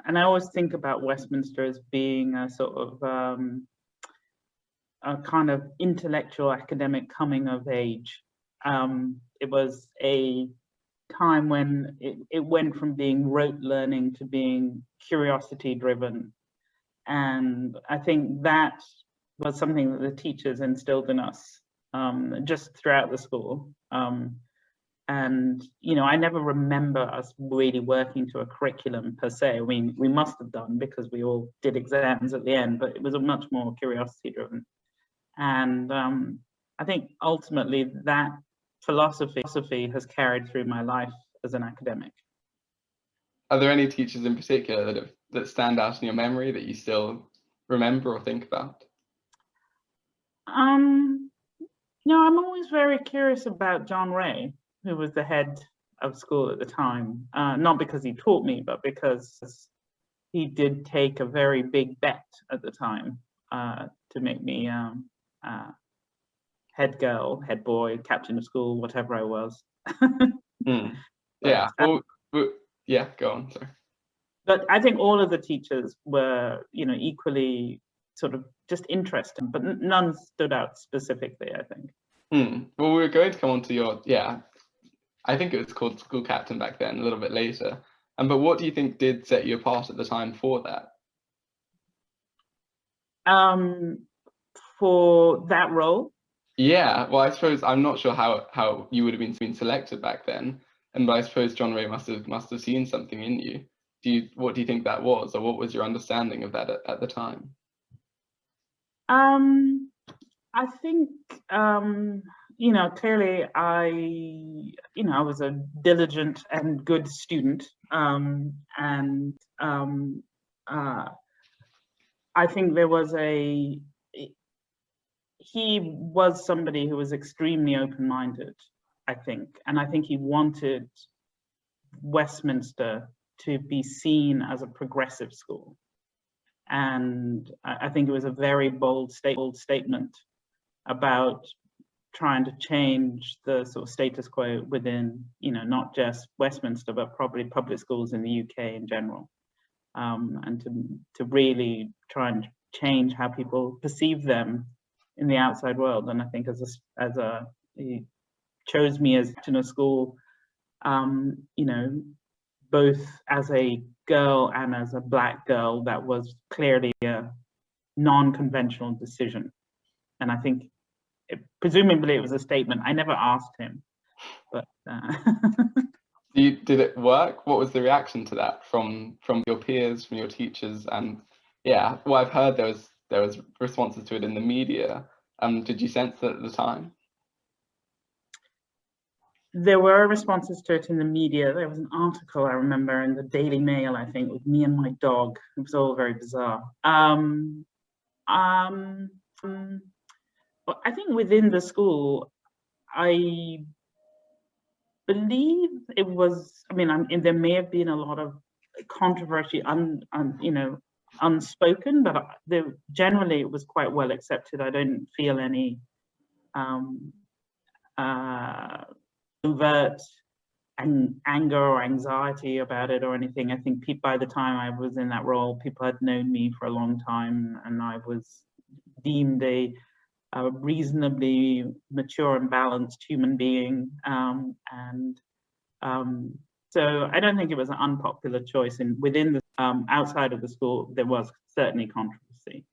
and I always think about Westminster as being a sort of a kind of intellectual academic coming of age. It was a time when it went from being rote learning to being curiosity driven. And I think that was something that the teachers instilled in us just throughout the school. And, you know, I never remember us really working to a curriculum per se. I mean, we must have done because we all did exams at the end, but it was a much more curiosity driven. And I think ultimately that philosophy has carried through my life as an academic. Are there any teachers in particular that stand out in your memory that you still remember or think about? No, I'm always very curious about John Ray, who was the head of school at the time. Not because he taught me, but because he did take a very big bet at the time to make me head girl, head boy, captain of school, whatever I was. Yeah. Yeah, go on. Sorry. But I think all of the teachers were, you know, equally sort of just interesting, but none stood out specifically, I think. Well, we're going to come on to your, I think it was called school captain back then, a little bit later. But what do you think did set you apart at the time for that? For that role? Yeah, well, I suppose I'm not sure how you would have been selected back then, but I suppose John Ray must have seen something in you. What do you think that was, or what was your understanding of that at the time? I think you know, clearly I was a diligent and good student, and I think there was he was somebody who was extremely open-minded, I think, and I think he wanted Westminster to be seen as a progressive school. And I think it was a very bold statement about trying to change the sort of status quo within, you know, not just Westminster, but probably public schools in the UK in general, and to really try and change how people perceive them in the outside world. And I think he chose me as in a school, you know, both as a girl and as a Black girl, that was clearly a non-conventional decision. And I think presumably it was a statement. I never asked him, but Did it work? What was the reaction to that from your peers, from your teachers? And yeah, well, I've heard there was responses to it in the media. Did you sense that at the time? There were responses to it in the media. There was an article I remember in the Daily Mail, I think, with me and my dog. It was all very bizarre. But I think within the school, I believe it was. I mean, there may have been a lot of controversy, unspoken, but generally it was quite well accepted. I don't feel any overt anger or anxiety about it or anything. I think by the time I was in that role, people had known me for a long time, and I was deemed a reasonably mature and balanced human being. So I don't think it was an unpopular choice. And within the outside of the school, there was certainly controversy.